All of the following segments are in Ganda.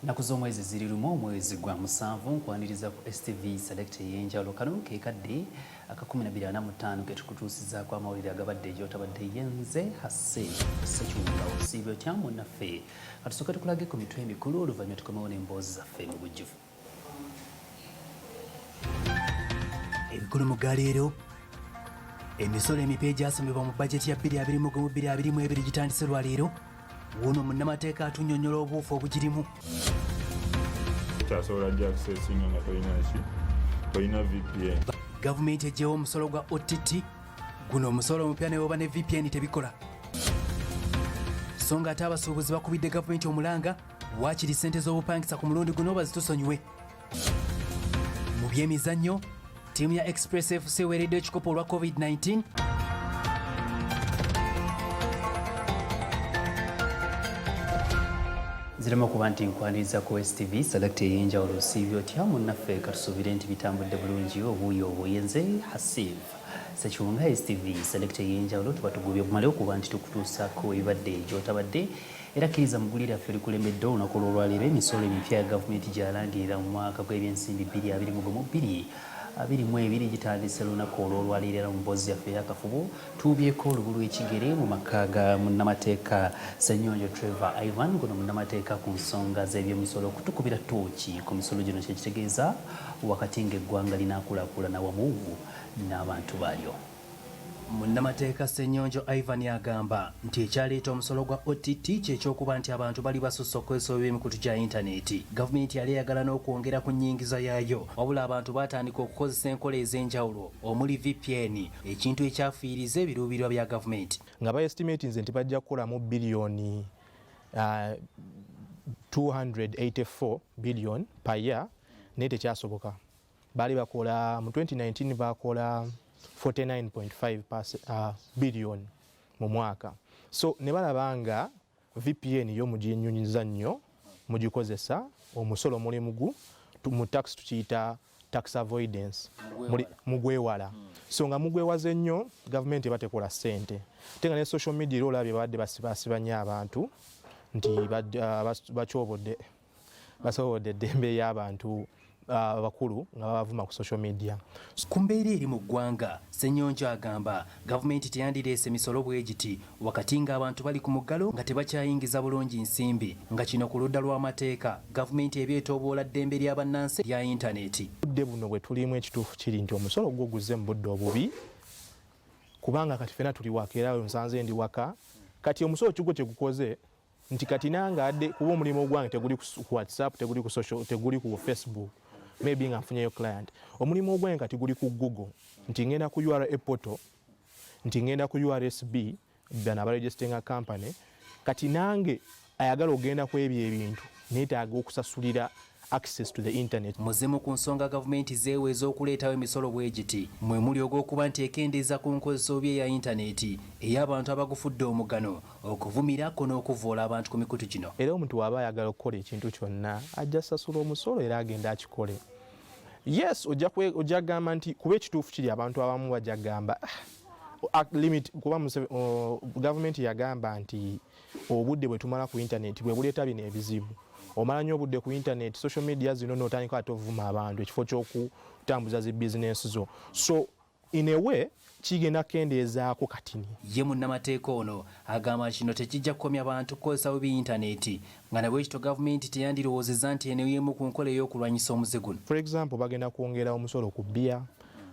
Nakuzomwezi ziri lumu omwezi gwa musanvu nkwaniriza ku STV Select Ey'enjawulo kano ke kadde aka 2025 ketukutuusizaako amawulire agabadde gy'otabadde yenze Hase Sekiwunga osiibyo kyamu naffe katusooke tukulage ku mitwe emikulu oluvannyuma tukomewo n'emboozi zaffe mu bujjuvu. Ebikulu mu galeero emisolo emipya egyasomebwa mu bajeti ya 2022 gitandise lwaleero. Wuno munnamateeka atunnyonnyola obuufu obugirimu. Kyasobola gye accessinga nga tolina VPN. Gavumenti eggyewo omusolo gwa OTT. Guno omusolo omupya ne bwoba ne VPN tebikola. So nga ate abasuubuzi bakubidde gavumenti omulanga waakiri ssente z'obupangisa ku mulundi guno bazitusonyiwe. Mu byemizannyo ttiimu ya Express FC eweereddwa ekikopo olwa COVID-19. Zirema kuba nti nkwaniriza ku STV Select Ey'enjawulo osiibye otya munnaffe katusuubire nti bitambudde bulungi obuuyo obuyenze Hasive Sekiwunga STV Select Ey'enjawulo tuba tugubye bumale okuba nti tukutuusaako ebibadde gy'otabadde era kkiriza mugulire affe likulemedde olunaku olwaleero emisolo emipya ya gavumenti gy'alangirira mu mwaka gw'ebyensimbi 2022 gitandise lunaku olwaleero era mu mboozi yaffe ey'akafubo tuubyeko olugulu ekigere mu maka ga munnamateeka Ssenyonjo Trevor Ivan guno munnamateeka ku nsonga z'ebyomisolo okutukubira ttooki ku misolo gino kyekitegeeza wakati ng'eggwanga linaakulaakulana wamu n'abantu baalyo. Munnamateeka Ssenyonjo Ivan yagamba nti ekyaleeta omusolo gwa OTT kyekyokuba nti abantu bali basusse okwesoba emikutu gya intaneti. Gavumenti yali eyagala n'okwongera ku nnyingiza yaayo wabula abantu baatandika okukozesa enkola ez'enjawulo omuli VPN ekintu ekyafiiriza ebiruubirirwa bya gavumenti. Nga baestimatinze nti bajja kukolamu biliyoni 284 billion per year naye tekyasoboka. Baali bakola mu 2019 bakola 49.5 billion mu mwaka. So ne balaba nga VPN yo muginyunyiza nnyo mugikozesa omusolo mulimu mu tax tukiyita tax avoidance mugwewala. So nga mugwewaze nnyo gavumenti batekola ssente. Tenga ne social media era olabye babadde basibanya abantu nti basobodde eddembe y'abantu abakulu nga babavuma ku social media. Ku mbeera eri mu ggwanga Ssenyonjo agamba gavumenti teyandireese misolo bwe giti wakati ng'abantu bali ku muggalo nga tebakyayingiza bulungi nsimbi nga kino ku ludda lw'amateeka gavumenti ebyetooboola ddembe lya bannansi lya intaneti. Budde buno bwe tulimu ekituufu kiri nti omusolo gwo guzze mu budde obubi kubanga kati fena tuli waka era nsanze ndi waka kati omusolo kigwo kye gukoze nti kati nanga adde kuba omulimu ogwange teguli ku WhatsApp teguli ku social teguli ku Facebook maybe nga nfunyeyo client omulimu ogwange kati guli ku Google nti ngenda ku URL portal nti ngenda ku URSB bana baregistinga company kati nange ayagala ogenda ku ebyo ebintu neetaaga okusasulira access to the internet. Muzimu ku nsonga gavumenti zeeweza okuleetawo emisolo bwe giti mwe muli ogw'okuba nti ekendeeza ku nkozesa obubi eya intaneti ey'abantu abagufudde omugano okuvumirako n'okuvoola abantu ku mikutu gino. Era omuntu waba ayagala okukola ekintu kyonna ajja sasula omusolo era agenda akikole. Yes, ojja gamba nti kuba ekituufu kiri abantu abamu bajja gamba limit kuba gavumenti yagamba nti obudde bwe tumala ku intaneti bwe buleeta bino ebizibu. Omala nnyo obudde ku internet social media zino n'otandika ate ovuma abantu ekifo ky'okutambuza zi business zo. So in a way kigenda kendeezaako katini. Ye munnamateeka ono agamba kino tekijja kukomya bantu kukozesa bubi intaneti nga nabwe ekito gavumenti teyandirowoozezza nti eno y'emu ku nkola ey'okulwanyisa omuze guno. For example bagenda kwongera omusolo ku bbiya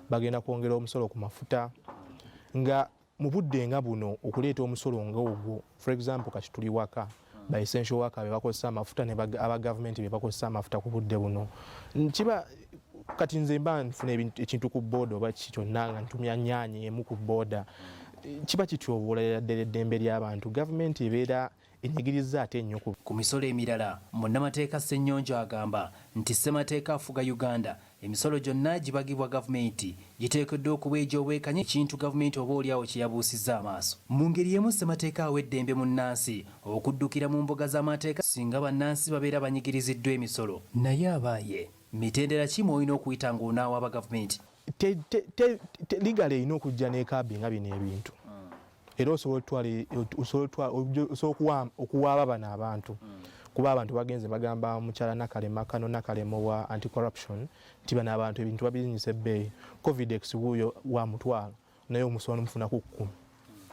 bagenda kwongera omusolo ku mafuta nga mu budde nga buno okuleeta omusolo ng'ogwo for example kati tuli waka ba essential worker bebakozesa amafuta ne aba government bebakozesa amafuta ku budde buno kiba kati nze mba nfuna ekintu ku booda oba kyonna nga ntumya nnyaanya emu ku booda kiba kityoboola ddala eddembe ly'abantu gavumenti ebeera enyigiriza ate nnyo ku misolo emirala. Munnamateeka Ssenyonjo agamba nti ssemateeka afuga Uganda emisolo gyonna gibagibwa gavumenti giteekeddwa okuba egy'obwekanya ekintu gavumenti oba oliawo kye yabuusizza amaaso. Mu ngeri y'emu ssemateeka awa eddembe munnansi okuddukira mu mbuga z'amateeka singa bannansi babeera banyigiriziddwa emisolo naye abaaye mitendera ki mwolina okuyita ng'onaawaaba gavumenti? Ligale erina okujja n'ekaabi nga bino ebintu era osobola okuwaaba bano abantu kuba abantu bagenze bagamba mukyala Nakalema Kano Nakalema wa anti-corruption tiba n'abantu ebintu babizinyisa ebbeeyi Covidex wuuyo wa mutwalo naye omusolo mufuna ku 10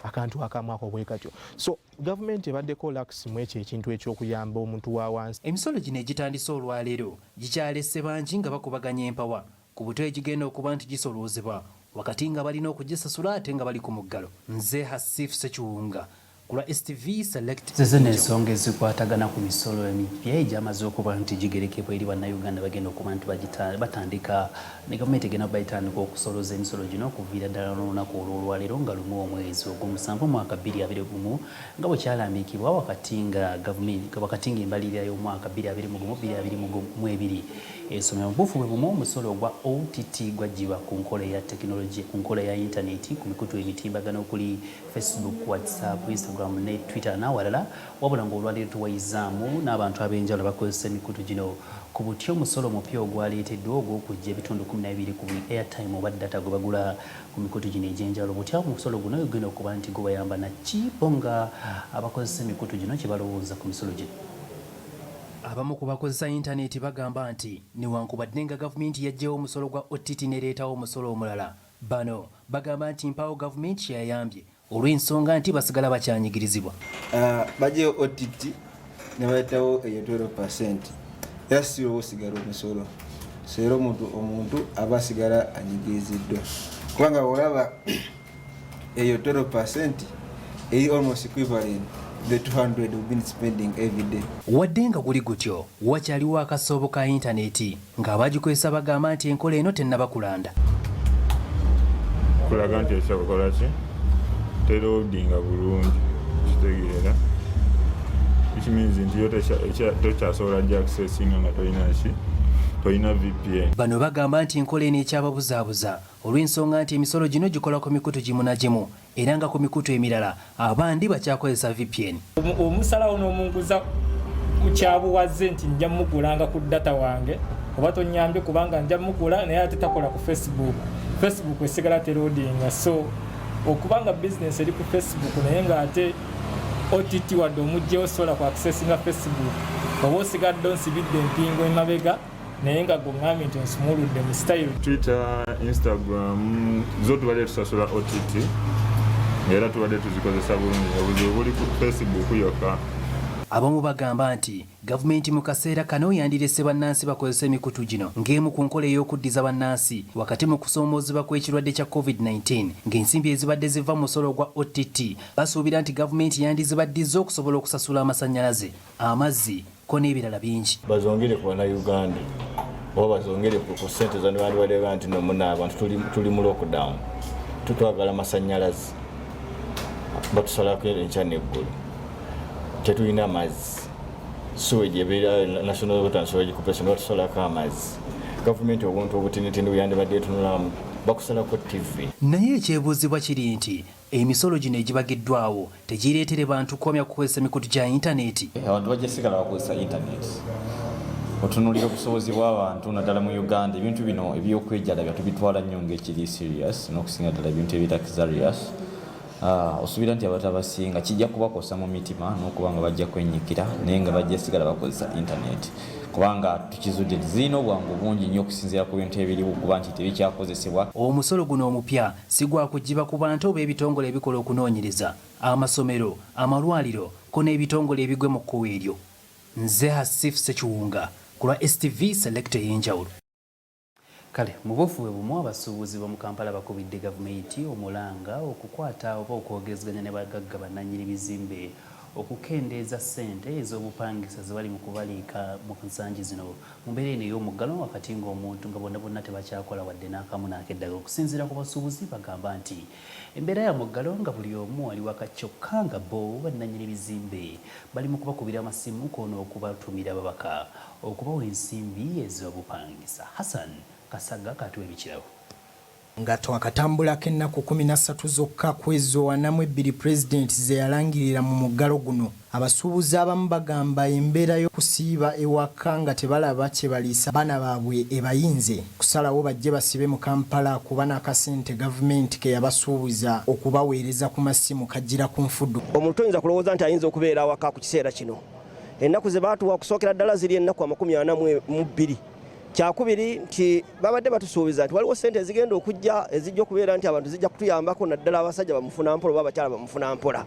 akantu akamwako bwe katyo so gavumenti ebaddeko lax mu ekyo ekintu eky'okuyamba omuntu wa wansi. Emisolo gino egitandise olwaleero gikyalese bangi nga bakubaganya empawa ku buto egigenda okuba nti gisoloozebwa wakati nga balina okugisasula ate nga bali ku muggalo. Nze Hasif Sekiwunga kula STV Select. Zeze n'ensonga ezikwatagana ku misolo emipya egyamaze okuba nti gigerekebwa eri bannayuganda bagenda okuba nti batandika ne gavumenti egenda bayitandika okusolooza emisolo gino okuviira ddala n'olunaku olw'olwaleero nga lumu omwezi ogw'omusanvu mwaka 2021 nga bwe kyalambiikibwa wakati ng'embalirira y'omwaka 2021-2022 esomera obufu bwe bumu omusolo gwa OTT gwaggyibwa ku nkola ya tekinologiya ku nkola ya intaneti ku mikutu emitimbagano okuli Facebook, WhatsApp, Instagram ne Twitter n'awalala wabula ng'olwaleero tuwayizaamu n'abantu ab'enjawulo bakozesa emikutu gino ku butya omusolo mupya ogwaleeteddwa ogw'okujja ebitundu 12 ku buli airtime oba data gwe bagula ku mikutu gino egy'enjawulo butya omusolo guno ogenda okuba nti gubayamba na ki bo nga abakozesa emikutu gino kye balowooza ku misolo gino. Abamu ku bakozesa intaneti bagamba nti newankubadde nga gavumenti yaggyewo omusolo gwa OTT nereetawo omusolo omulala bano bagamba nti mpawo gavumenti yayambye olw'ensonga nti basigala bakyanyigirizibwa. Baggyewo OTT ne baleetawo eyo 12% era si osigala omusolo so era omuntu aba asigala anyigiriziddwa kubanga olaba eyo 12% eri almost equivalent the 200 we've been spending every day. Wadde nga guli gutyo wakyaliwo akasoobo ka intaneti ng'abagikozesa bagamba nti enkola eno tennabakulanda. Kulaga nti ekyakukola ki teloadinga bulungi kitegeera which means nti yo tokyasobola gye accessinga nga tolina VPN. Bano bagamba nti enkola eno ekyababuzaabuza olw'ensonga nti emisolo gino gikola ku mikutu gimu na gimu era nga ku mikutu emirala abandi bakyakozesa VPN. Omusalawo n'omunguza ku kyabuwaze nti nja mugulanga ku data wange oba tonyambye kubanga nja mugula naye ate takola ku Facebook esigala teloadinga so okubanga business eri ku Facebook naye nga ate OTT wadde omugyewo sola ku accessinga Facebook oba osigadde onsibidde empingo emabega naye nga gongambye nti onsumuludde mu style. Twitter, Instagram zo tubadde tusasula OTT era tubadde tuzikozesa bulungi obuzibu buli ku Facebook yokka. Abamu bagamba nti gavumenti mu kaseera kano yandirese bannansi bakozesa emikutu gino ng'emu ku nkola ey'okuddiza bannansi wakati mu kusoomoozebwa kw'ekirwadde kya COVID-19 ng'ensimbi ezibadde ziva mu musolo gwa OTT basuubira nti gavumenti yandizibaddiza okusobola okusasula amasannyalaze amazzi ko n'ebirala bingi. Bazongere ku bannayuganda oba bazongere ku ssente zano bandibadde nti nomuna abantu tuli mu lockdown tutwagala amasannyalaze batusalako enkya n'eggulu tetulina amazzi sewage ebeera national water and sewage corporation batusalako amazzi gavumenti obuntu obutinitini buyandibadde etunulamu bakusalako TV. Naye ekyebuuzibwa kiri nti emisolo gino egibagiddwawo tegireetere bantu kukomya kukozesa emikutu gya intaneti. Abantu bajja sigala bakozesa intaneti otunuulira obusobozi bw'abantu naddala mu Uganda ebintu bino eby'okwejalabya tubitwala nnyo ng'ekiri serious n'okusinga ddala ebintu ebitaxarious. Osuubira nti abantu abasinga kijja kubakosa mu mitima n'okuba nga bajja kwenyikira naye nga bajja sigala bakozesa intaneti kubanga tukizudde zirina obwangu bungi nnyo okusinziira ku bintu ebiriwo kuba nti tebikyakozesebwa. Omusolo guno omupya si gwa kugiba ku bantu oba ebitongole ebikola okunoonyereza amasomero amalwaliro ko n'ebitongole ebigwe mu kkubo eryo. Nze Hasif Sekiwunga ku lwa STV Select Ey'enjawulo. Kale mu bufuwe bumu abasuubuzi b'omu Kampala bakubidde gavumenti omulanga okukwata oba okwogezganya ne bagagga bannannyini bizimbe okukendeeza ssente ez'obupangisa ze bali mu kubaliika mu nsangi zino mu mbeera eno ey'omuggalo wakati ng'omuntu nga bonna bonna tebakyakola wadde n'akamu n'akeddala. Okusinziira ku basuubuzi bagamba nti embeera ya muggalo nga buli omu ali waka kyokka nga bo bannannyini bizimbe bali mu kubakubira amasimu kono okubatumira babaka okubawa ensimbi ez'obupangisa. Hassan Kasaga katuwe bikirawo. Nga twakatambulako ennaku 13 zokka kwezo wanamwe President ze yalangirira mu muggalo guno. Abasuubuzi abamu bagamba embeera y'okusiiba ewaka nga tebalaba kye baliisa baana baabwe ebayinze kusalawo bajje basibe mu Kampala kuba n'akasente gavumenti ke yabasuubuza okubaweereza ku masimu kajjira ku nfuddu. Omuntu oyinza kulowooza nti ayinza okubeera awaka ku kiseera kino ennaku ze baatuwa okusookera ddala ziri ennaku 42. Kyakubiri nti babadde batusuubiza nti waliwo ssente ezigenda okujja ezijja okubeera nti abantu zijja kutuyambako naddala abasajja bamufuna mpola oba abakyala bamufuna mpola.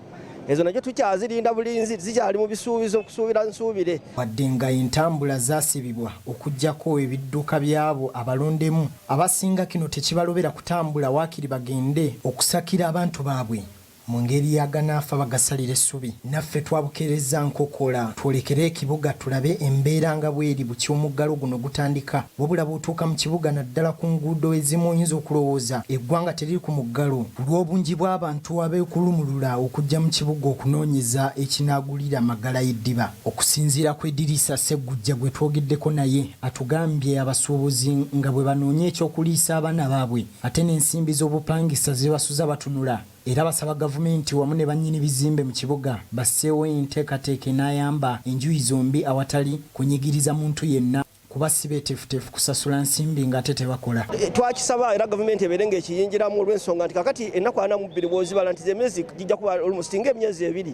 Ezo najjo tukyazirinda bulinzi zikyali mu bisuubizo okusuubira nsuubire. Wadde nga entambula zaasibibwa okuggyako ebidduka byabo abalondemu abasinga kino tekibalobera kutambula waakiri bagende okusakira abantu baabwe mu ngeri yaganaafa bagasalira essubi. Naffe twabukeereza nkokola twolekere ekibuga tulabe embeera nga bweri bukya omuggalo guno gutandika. Wabula bw'otuuka mu kibuga naddala ku nguudo ezimu oyinza okulowooza eggwanga teriri ku muggalo olw'obungi bw'abantu abeekulumulula okujja mu kibuga okunoonyeza ekinaagulira amagala y'eddiba. Okusinziira ku Eddirisa Sseggujja gwe twogeddeko naye atugambye abasuubuzi nga bwe banoonya ekyokuliisa abaana baabwe ate n'ensimbi z'obupangisa ze basuza batunula. Era basaba gavumenti wamu ne bannyini bizimbe mu kibuga basseewo enteekateeka enayamba enjuyi zombi awatali kunyigiriza muntu yenna kuba si beeteefuteefu kusasula nsimbi ng'ate tebakola. Twakisaba era gavumenti ebeere ng'ekiyinjiramu olw'ensonga nti kakati ennaku 42 bw'ozibala nti emyezi gijja kuba almost ng'emyezi 2.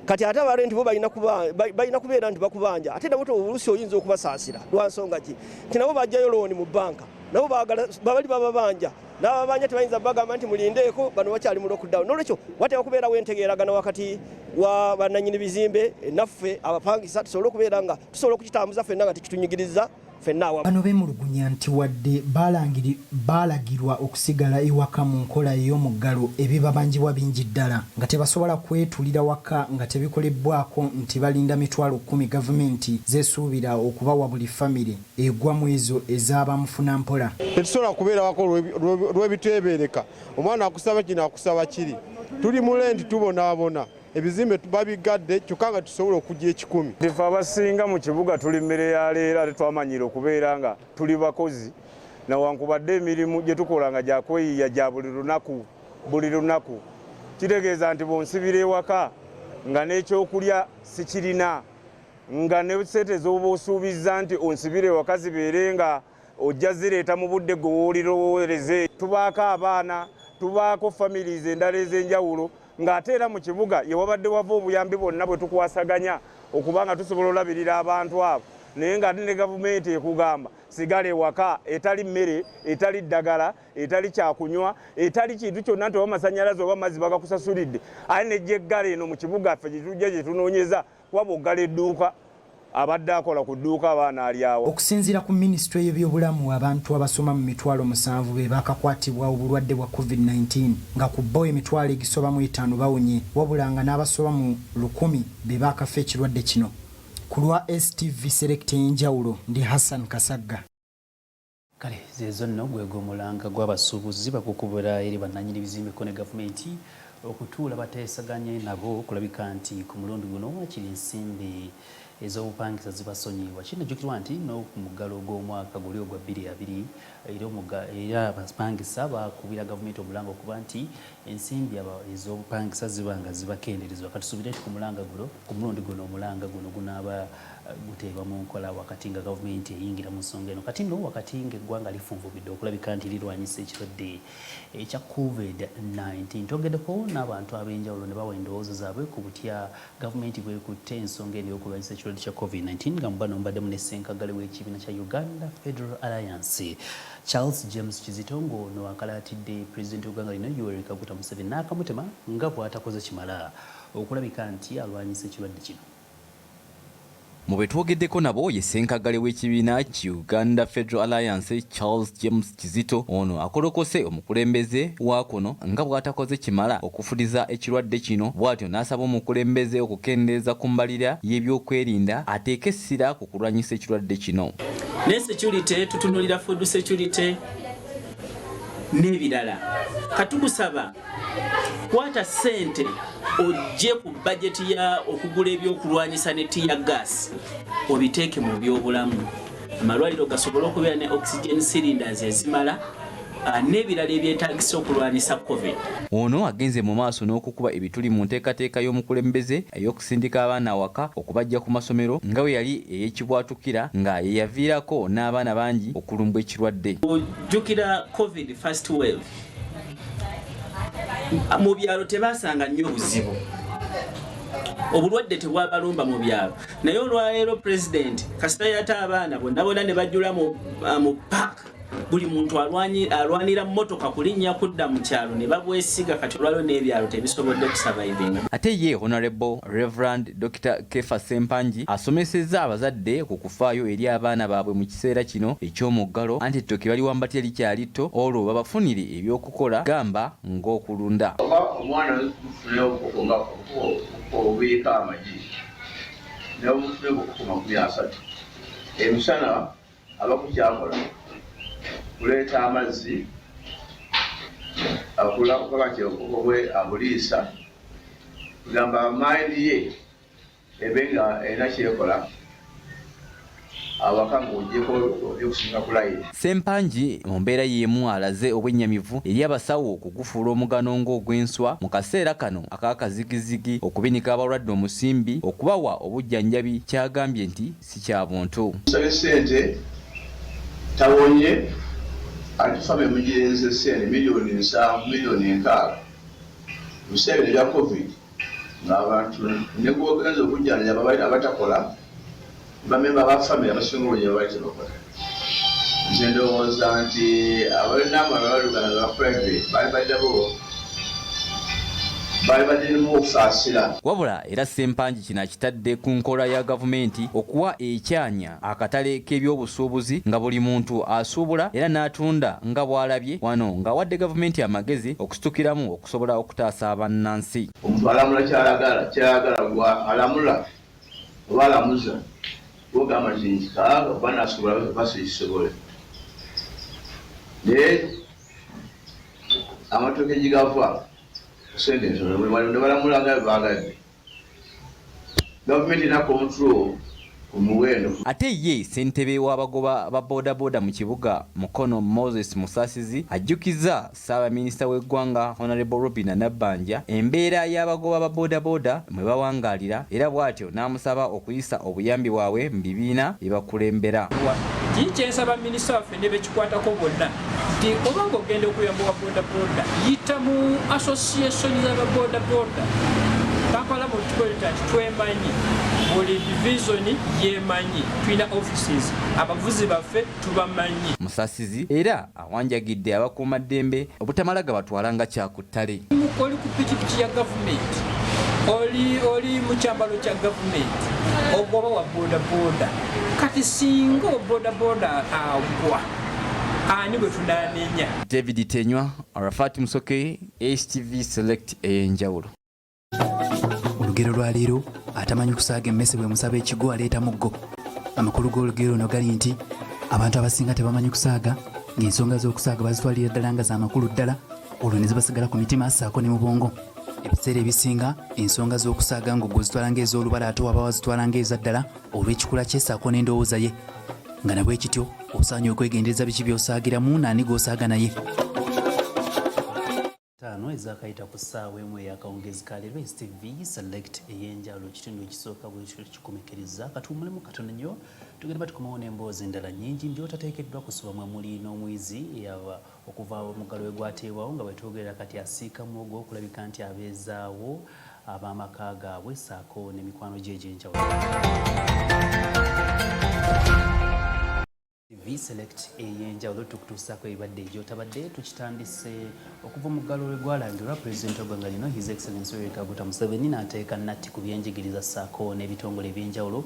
Kati ate abalenti bo balina kubeera nti bakubanja ate nabo oluusi oyinza okubasaasira lwa nsonga ki nti nabo bajjayo looni mu bbanka nabo babali bababanja n'ababanja tebayinza bagamba nti mulindeeko bano bakyali mu lockdown. N'olwekyo wateekwa kubeerawo entegeeragana wakati wa bannannyini bizimbe naffe abapangisa tusobole okubeera nga tusobola okukitambuza ffenna nga tekitunyigiriza ffenna awamu. Bano beemulugunya nti wadde baalagirwa okusigala ewaka mu nkola ey'omuggalo ebibabanjibwa bingi ddala nga tebasobola kwetulira waka nga tebikolebbwako nti balinda mitwalo 10 gavumenti zeesuubira okubawa buli famire egwa mu ezo ez'abamufuna mpola. Tetusobola kubeera wako lw'ebiteebereka omwana akusaba kino akusaba kiri tuli mulendi tubonaabona ebizimbe babigadde kyokka nga tusobola okujja 10. Ffe abasinga mu kibuga tuli mmere ya leera tetwamanyire okubeera nga tuli bakozi nawankubadde emirimu gye tukola nga gyakweyiya gya buli lunaku kitegeeza nti bw'onsibira ewaka nga n'ekyokulya sikirina nga ne sente z'oba osuubizza nti onsibire ewaka zibeere nga ojja zireeta mu budde gwe woolirowooleze. Tubaako abaana tubaako families endala ez'enjawulo ng'ate era mu kibuga yewabadde wava obuyambi bwonna bwe tukwasaganya okuba nga tusobola olabirira abantu abo naye ng'ate ne gavumenti ekugamba sigala ewaka etali mmere etali ddagala etali kyakunywa etali kintu kyonna nti oba masannyalaze oba mazzi bagakusasulidde ate nejja eggala eno mu kibuga ffe gyetujja gye tunoonyeza kuba oggala edduuka abadde akola ku dduuka abaana ali awo. Okusinziira ku minisitule y'ebyobulamu abantu abasoma mu mitwalo 7 be bakakwatibwa obulwadde bwa COVID-19 nga ku bo emitwalo egisoba mu 5 bawonye wabula nga n'abasoba mu 1000 be bakafa ekirwadde kino. Ku lwa STV Select Ey'enjawulo ndi Hassan Kasagga. Kale zezo nno gwego omulanga gw'abasuubuzi bakukubira eri bannannyini bizimbe ko ne gavumenti okutuula bateesaganye nabo kulabika nti ku mulundi guno wakiri ensimbi ez'obupangisa zibasonyiibwa. Kinajjukirwa nti no ku muggalo gw'omwaka guli ogwa 2022 era abapangisa bakubira gavumenti omulanga okuba nti ensimbi ez'obupangisa zibanga zibakenderezwa. Katusuubire nti ku mulundi guno omulanga guno gunaaba guteebwa mu nkola wakati nga gavumenti eyingira mu nsonga eno kati nno wakati ng'eggwanga lifunvubidde okulabika nti lirwanyisa ekirwadde ekya COVID-19. Twogeddeko n'abantu ab'enjawulo ne bawa endowooza zaabwe ku butya gavumenti bwekutte ensonga eno y'okulwanyisa ekirwadde kya COVID-19 nga mubano mubaddemu ne ssenkagale w'ekibiina kya Uganda Federal Alliance Charles James Kizito ng'ono akalaatidde Pulezidenti w'Uganda lino Yoweri Kaguta Museveni n'akamutema nga bw'atakoze kimala okulabika nti alwanyisa ekirwadde kino. Mu betwogeddeko nabo ye ssenkagale w'ekibiina ki Uganda Federal Alliance Charles James Kizito ono akolokose omukulembeze waakono nga bw'atakoze kimala okufuliza ekirwadde kino bw'atyo n'asaba omukulembeze okukendeeza ku mbalira y'ebyokwerinda ateeke essira ku kulwanyisa ekirwadde kino. Ne security tutunulira food security n'ebirala katukusaba kwata ssente ojje ku bajeti ya okugula ebyokulwanyisa ne tiya gas obiteeke mu byobulamu amalwaliro gasobola okubeera ne oxygen cylinders ezimala n'ebirala ebyetaagisa okulwanyisa COVID. Ono agenze mu maaso n'okukuba ebituli mu nteekateeka y'omukulembeze ey'okusindika abaana awaka okubajja ku masomero nga we yali ey'ekibwatukira nga ye yaviirako n'abaana bangi okulumbwa ekirwadde. Ojjukira COVID first wave mu byalo tebasanga nnyo buzibu obulwadde tebwabalumba mu byalo naye olwaleero president kasita yata abaana bonna ne bajjula mu park buli muntu alwanira mmotoka kulinnya kudda mu kyalo ne babwesiga kati olwaliwo n'ebyalo tebisobodde kusurvivinga. Ate ye Honorable Reverend Dr. Kefa Sempanji asomesezza abazadde ku kufaayo eri abaana baabwe mu kiseera kino eky'omuggalo anti ettooke bali wambati likyali tto olwo babafunire ebyokukola gamba ng'okulunda. Omwana nga obuyiika amagi ne obufune bukukuma 30 emisana abakukyakola kuleeta amazzi akula kukola kyokubwe abuliisa kugamba maindi ye ebe nga erina kyekola awaka ng'ogyeko ebyokusinga kulayira. Sempanji mu mbeera y'emu alaze obwennyamivu eri abasawo okugufuula omugano ng'ogw'enswa mu kaseera kano ak'akazigizigi okubinika abalwadde omusimbi okubawa obujjanjabi kyagambye nti si kya buntu. Nsabye ssente tawonye atufamu emugirenze sente miliyoni 7 miliyoni 6 mu biseera bya covid ng'abantu ne gwogenza okujjanjaba abatakola bamemba ba family abasinga obungi baali tebakola. Nze ndowooza nti abalina amalwaliro gano ga private bali badirimu okusaasira. Wabula era Sempanji kino akitadde ku nkola ya gavumenti okuwa ekyanya akatale k'ebyobusuubuzi nga buli muntu asuubula era n'atunda nga bw'alabye wano ng'awadde gavumenti amagezi okusitukiramu okusobola okutaasa bannansi. Omuntu alamula kyayagala alamula oba alamuza ogamba nti kaaga oba nasobola basikisobole naye amatooke gigava sente ensolo ne balamulanga bagadde gavumenti ena control ku muwendo. Ate ye ssentebe w'abagoba ba bodaboda mu kibuga Mukono Moses Musasizi ajjukiza Ssaabaminisita w'eggwanga Honorable Robina Nabbanja embeera y'abagoba ba bodaboda mwe bawangaalira era bw'atyo n'amusaba okuyisa obuyambi bwabwe mu bibiina bye bakulembera. Kyensaba minisita waffe ne bekikwatako bonna nti obanga ogenda okuyamba wa bodaboda yita mu association z'ababodaboda. Kampala Metropolitan twemanyi buli division yemanyi tulina offices abavuzi baffe tubamanyi. Musasizi era awanjagidde abakuumaddembe obutamalaga batwalanga kyakuttale. Oli ku pikipiki ya gavumenti oli mu kyambalo kya gavumenti ogoba wa bodaboda kati singa bodaboda agwa ani bwe tunanenya. David Tenywa, Arafat Musoke, HTV Select Ey'enjawulo. Olugero lwa leero atamanyi kusaaga emmese bwe musaba ekigo aleeta muggo. Amakulu g'olugero luno gali nti abantu abasinga tebamanyi kusaaga ng'ensonga z'okusaaga bazitwalira ddala nga z'amakulu ddala olwo ne zibasigala ku mitima assaako ne mu bwongo. Ebiseera ebisinga ensonga z'okusaaga ng'ogwo zitwala ng'ez'olubala ate waba wazitwala ng'eza ddala olw'ekikula kye ssaako n'endowooza ye nga nabwe kityo osaanye okwegendereza biki by'osaagiramu n'ani gw'osaaga naye. Ezakayita ku ssaawa emu ey'akawungezi ka leero STV Select Ey'enjawulo ekitundu ekisooka bwe kikomekereza katuwumulemu katono nnyo tugenda tukomawo n'emboozi endala nnyingi by'otateekeddwa kusubamwa muli n'omwizi yaba okuva omuggalo we gwateebwawo nga bwetwogerera kati asiika muwogo okulabika nti abeezaawo ab'amaka gaabwe ssaako n'emikwano gye egy'enjawulo. TV Select Ey'enjawulo tukutuusaako ebibadde egy'otabadde tukitandise okuva mu ggalo lwe gwalangirwa Pulezidenti w'eggwanga lino His Excellency Yoweri Kaguta Museveni n'ateeka nnatti ku byenjigiriza ssaako n'ebitongole eby'enjawulo.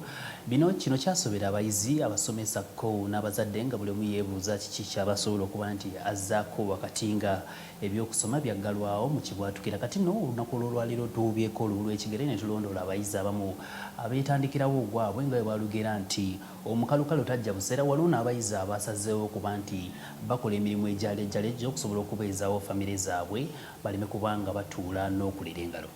Kino kyasobera abayizi abasomesako n'abazadde nga buli omu yeebuuza kiki kyabasobola okuba nti azzaako wakati nga ebyokusoma byaggalwawo mu kibwatukira. Kati nno olunaku olwolwaliro tuubyeko olubu lw'ekigere ne tulondoola abayizi abamu abeetandikirawo ogwabwe nga bwe balugera nti omukalukalo tajja buseera waliwo n'abayizi abasazeewo okuba nti bakola emirimu ejjalejjalejo okusobola okubeezaawo famire zaabwe baleme kubanga batuula n'okulira engalo.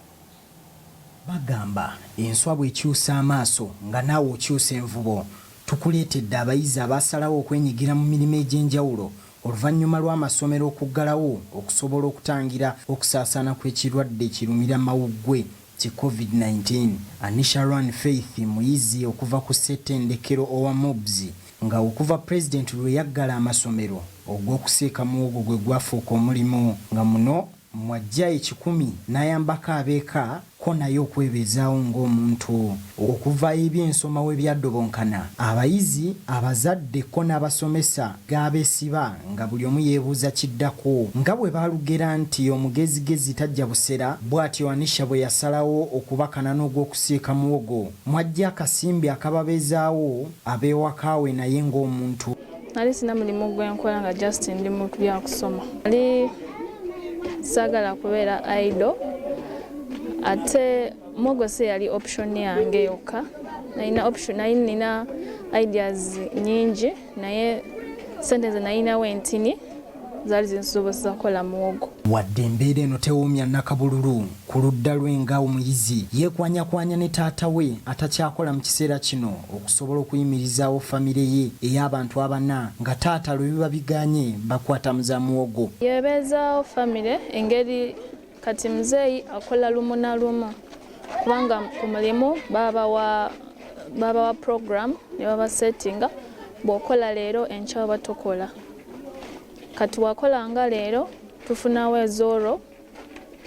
Bagamba enswa bw'ekyusa amaaso nga naawe okyusa envubo. Tukuleetedde abayizi abasalawo okwenyigira mu mirimu egy'enjawulo oluvannyuma lw'amasomero okuggalawo okusobola okutangira okusaasaana kw'ekirwadde kirumira mawuggwe ki COVID-19. Anisha Run Faith muyizi okuva ku ssettendekero OMUSOLO nga okuva President lwe yaggala amasomero ogw'okusiika muwogo gwe gwafuuka omulimu nga muno mwajja 10 n'ayambako abeeka ko naye okwebezaawo ng'omuntu. Okuva ebyensoma we byaddobonkana, abayizi, abazadde ko n'abasomesa gaabeesiba nga buli omu yeebuuza kiddako. Nga bwe baalugera nti omugezigezi tajja busera, bw'atyo Anisha bwe yasalawo okubakana n'ogw'okusiika muwogo. Mwajja akasimbi akababezaawo ab'ewakaawe naye ng'omuntu. Nali sina mulimu gwenkola nga just ndi mu bya kusoma. Nali saagala kubeera idol, ate muwogo se yali option yange yokka. Nina ideas nyingi naye sente ze nalinawo entini zaali zinsobozesa kukola muwogo. Wadde embeera eno tewoomya Nakabululu ku ludda lwe nga omuyizi yeekwanyakwanya ne taata we atakyakola mu kiseera kino okusobola okuyimirizaawo famire ye ey'abantu abana nga taata lwe biba biganye bakwatamuza muwogo. Yeebeezaawo famire engeri kati muzeeyi akola lumu na lumu kubanga ku mulimu babawa program ne baba settinga bw'okola leero enkya oba tokola. Kati wakolanga leero tufunawo ezooro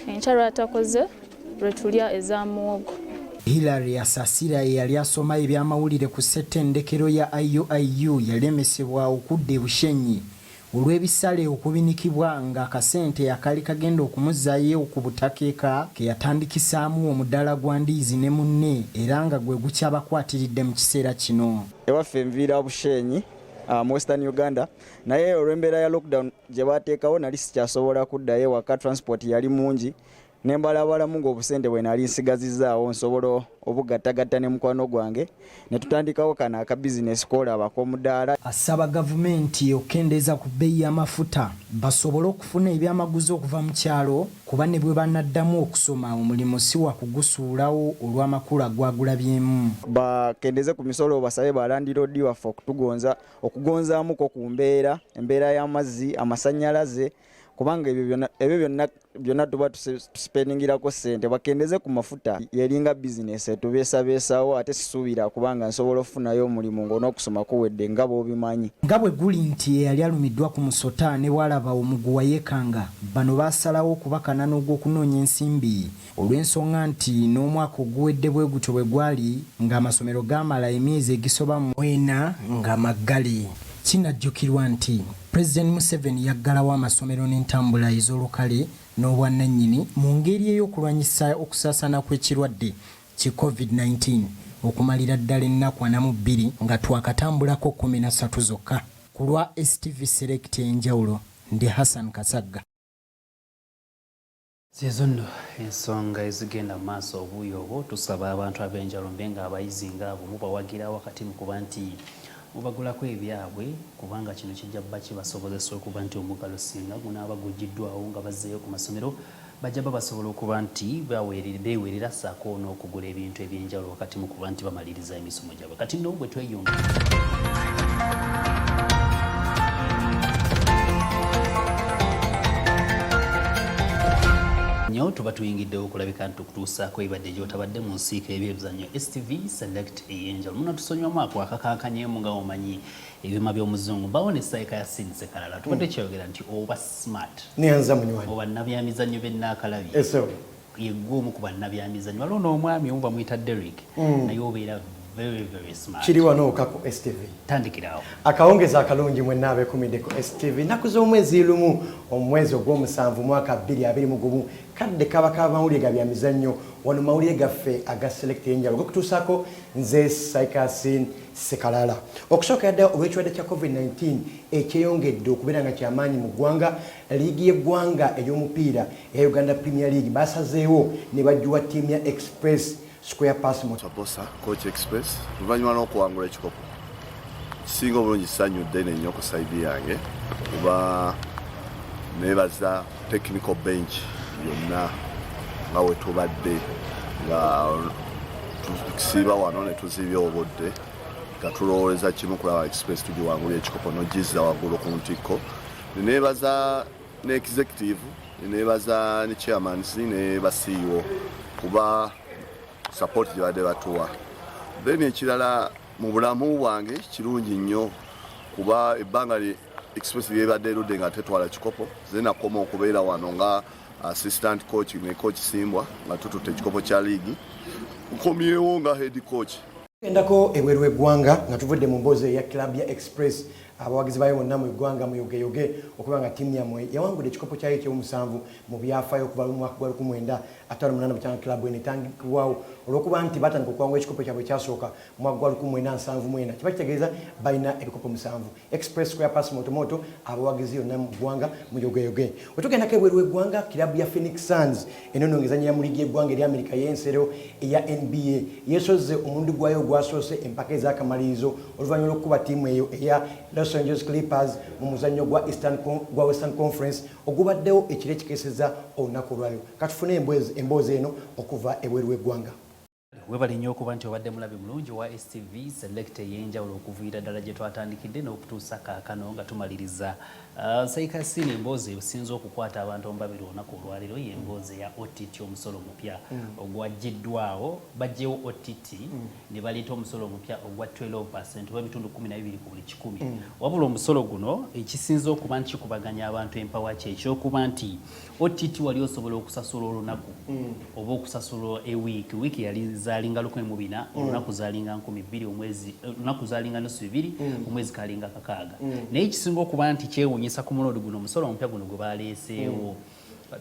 enkya lwatakoze lwe tulya eza muwogo. Hilary Asasira yali asoma ebyamawulire ku ssettendekero ya IUIU yalemesebwa okudda e Bushenyi olw'ebisale okubinikibwa ng'akasente akali kagenda okumuzzaayo ku butakeeka ke yatandikisaamu omudaala gwa ndiizi ne munne era nga gwe gukyabakwatiridde mu kiseera kino. Ewaffe nviira Bushenyi mu Western Uganda naye olw'embeera ya lockdown gye baateekawo nali sikyasobola kuddayo waka, transport yali mungi nembalabalamu ng'obusente bwe nali nsigazizaawo nsobola obugattagatta ne mukwano gwange ne tutandikawo kano aka bizinesi koolabako omudaala. Asaba gavumenti okukendeeza ku bbeeyi y'amafuta basobole okufuna ebyamaguzi okuva mu kyalo kuba ne bwe banaddamu okusoma omulimu si wa kugusuulawo olw'amakulu agwagulabyemu. Bakendeeze ku misolo basabe balandiroodi waffe okugonzaamuko ku embeera y'amazzi, amasannyalaze kubanga ebyo byonna tuba tuspendingirako ssente. Bakendeze ku mafuta yeringa bizinesi etubeesabeesawo ate sisuubira kubanga nsobola okufunayo omulimu ng'onokusoma kuwedde nga bw'obimanyi. Nga bwe guli nti eyali alumiddwa ku musota ne bwalaba omuguwa yeekanga, bano baasalawo okubakana n'ogw'okunoonya ensimbi olw'ensonga nti n'omwaka oguwedde bwe gutyo bwe gwali ng'amasomero gaamala emyezi egisoba mu 4 nga maggale. Kinajjukirwa nti President Museveni yaggalawo amasomero n'entambula ez'olukale n'obwannannyini mu ngeri ey'okulwanyisa okusaasaana kw'ekirwadde ki COVID-19 okumalira ddala ennaku 42 nga twakatambulako 13 zokka. Ku lwa STV Select Ey'enjawulo ndi Hassan Kasagga. Zezo nno ensonga ezigenda mu maaso obuuyo obwo tusaba abantu ab'enjawulo mbe nga abayizi ngaabo mubawagira wakati mu kuba nti mubagulako ebyabwe kubanga kino kijja bba kibasobozesa okuba nti omuggalo singa gunaaba guggiddwawo nga bazzeeyo ku masomero bajja basobola okuba nti beewerera ssaako n'okugula ebintu eby'enjawulo wakati mu kuba nti bamaliriza emisomo gyabwe. Kati nno bwe tweyunga nyo tuba tuyingiddewo okulabika nti okutuusaako ebadde gy'otabadde mu nsiika ebyebizannyo STV Select Ey'enjawulo. Muno tusonyiwamu ako akakankanyemu nga omanyi ebyuma by'omuzungu bawona essaayika ya sinise kalala tubadde kyayogera nti oba smart niyanza munywanyi oba nabyamizannyo bennaakalabye yeggwe omu ku bannabyamizannyo waliwo n'omwami omu bamuyita Derrick naye obeera very smart. Kiri wano okako STV. Tandikirawo. Akawongeza akalungi mwenna abeekumiddeko STV. Ennaku z'omwezi lumu omwezi ogw'omusanvu mwaka 2021 kadde kaba kamawulire ga byamizannyo wano mawulire gaffe aga Select Ey'enjawulo gokutuusaako nze Saikasin Sekalala. Okusooka ddala olw'ekirwadde kya COVID-19 ekyeyongedde okubeera nga kyamaanyi mu ggwanga, liigi y'eggwanga ey'omupiira eya Uganda Premier League basazeewo ne bajjuwa ttiimu ya Express Square Pass Motobosa Coach Express luvannyuma n'okuwangula ekikopo kisinga obulungi kisanyudde nnyo ku saidi yange kuba neebaza technical bench yonna nga we tubadde nga tusiiba wano ne tuzibya obudde nga tulowooza kimu kulaba Express tugiwangula ekikopo n'ogizza waggulu ku ntikko. Neebaza ne executive neebaza ne chairmans ne basiiwo kuba support gye batuwa. Then ekirala mu bulamu bwange kirungi nnyo kuba ebbanga li Express lyebadde erudde nga tetwala kikopo ze nakoma okubeera wano nga assistant coach ne coach Simbwa nga tututte ekikopo kya liigi nkomyewo nga head coach. Endako ebweru eggwanga nga tuvudde mu mboozi ya club ya Express abawagizi bayo bonna mu eggwanga muyogeyoge okuba nga ttiimu yammwe yawangudde ekikopo kyayo eky'omusanvu mu byafaayo okuva mu mwaka gwa 1958 club enetangibwawo olw'okuba nti batandika okuwangula ekikopo kyabwe kyasooka mu mwaka gwa 1974 kiba kitegeeza balina ebikopo 7. Express Square Pass Motomoto abawagizi yonna mu ggwanga muyogeyoge. Bwe tugendako ebweru eggwanga club ya Phoenix Suns enono ngezanyira mu liigi y'eggwanga eri Amerika y'ensero eya NBA yeesoze omulundi gwayo gwasoose empaka ez'akamalirizo oluvannyuma lw'okukuba ttiimu eyo eya Los Angeles Clippers mu muzannyo gwa Western Conference ogubaddewo ekiro ekikeeseza olunaku olwaliro. Katufune emboozi eno okuva ebweru w'eggwanga. Webale nnyo okuba nti obadde mulabi mulungi wa STV Select Ey'enjawulo okuviira ddala gye twatandikidde n'okutuusa kaakano nga tumaliriza. Saika Sini emboozi esinza okukwata abantu omubabiri olunaku olwaliro y'emboozi ya OTT omusolo omupya ogwaggiddwawo baggyewo OTT ne baleeta omusolo omupya ogwa 12% oba ebitundu 12 ku buli 100. Wabula omusolo guno ekisinza okuba nti kikubaganya abantu empawa kye ekyokuba nti OTT wali osobola okusasula olunaku oba okusasula wiiki yali zalinga 1,400 olunaku zalinga 2,000 omwezi olunaku zalinga 2,000 omwezi kalinga 6. Naye ekisinga okuba nti kyewuunyisa ku mulundi guno omusolo omupya guno gwe baleeseewo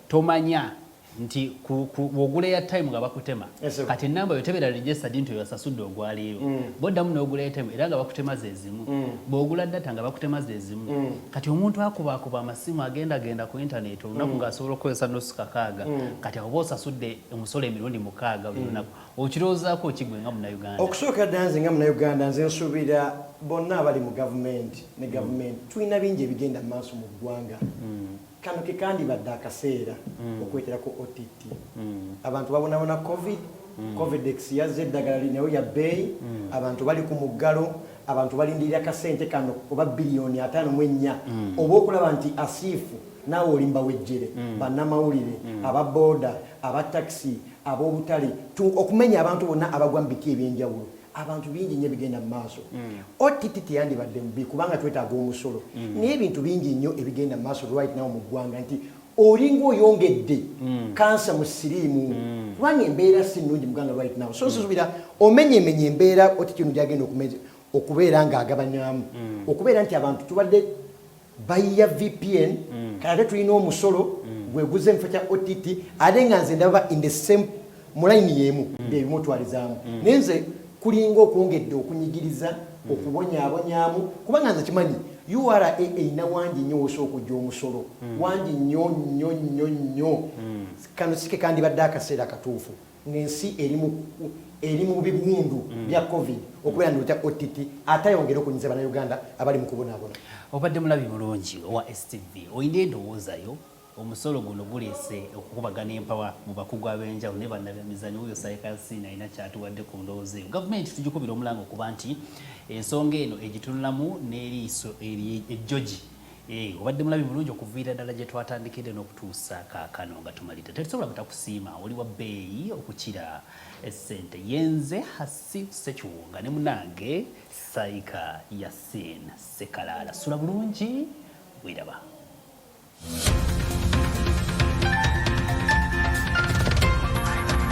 tomanya nti bw'ogula airtime nga bakutema kati enamba yo tebera registered nti oyasasudde ogwaleero boddamu n'ogula airtime era nga bakutema ze zimu bw'ogula data nga bakutema ze zimu kati omuntu akubakuba amasimu agenda ku internet olunaku ng'asobola okukozesa nusu 6 kati oba osasudde omusolo emirundi 6 buli lunaku okirowoozaako kigwe nga Munnayuganda. Okusooka ddala nze nga Munnayuganda nze nsuubira bonna abali mu gavumenti ne gavumenti tulina bingi ebigenda mu maaso mu ggwanga. Kano ke kandibadde akaseera okweterako OTT. Abantu babonabona Covid-X yazze eddagala linayo ya bbeeyi, abantu bali ku muggalo, abantu balindirira kasente kano oba biliyoni 5.4 oba okulaba nti asiifu naawe olimba wejjere bannamawulire ababooda abatakisi ab'obutale okumenya abantu bonna abagwa mu biti ebyenjawulo. Abantu bingi nnyo bigenda mu maaso. OTT teyandibadde mubi kubanga twetaaga omusolo naye ebintu bingi nnyo ebigenda mu maaso right now mu ggwanga nti olinga oyongedde kansa mu siriimu kubanga embeera si nnungi mu ggwanga right now. So nsuubira omenye embeera OTT eno gyagenda okubeera ng'agabanyamu okubeera nti abantu tubadde bayiya VPN kati ate tulina omusolo gweguze mu kifo kya OTT ate nga nze ndaba in the same mu layini y'emu byebimutwalizaamu naye nze kulinga okwongedde okunyigiriza okubonyaabonyaamu kubanga nze kimanyi URA eyina wangi nnyo osooka okujja omusolo wangi nnyo kano sike kandibadde akaseera akatuufu ng'ensi eri mu bigundu bya Covid okubeera nti OTT atayongera okunyiza Bannayuganda abali mu kubonaabona. Obadde mulabi mulungi owa STV oyina endowoozayo omusolo guno guleese okukubagana empawa mu bakugu ab'enjawulo ne bannabyaemizannyo oyo Saika Sini alina kyatuwadde ku ndowooza eyo. Gavumenti tugikubira omulanga okuba nti ensonga eno egitunulamu n'eriiso ejjogi. Obadde mulabi mulungi okuviira ddala gye twatandikidde n'okutuusa kaakano nga tumalidde. Tetusobola butakusiima oli wa bbeeyi okukira essente. Yenze Hasif Sekiwunga ne munange Saika Sini Sekalaala. Sula bulungi, wiraba.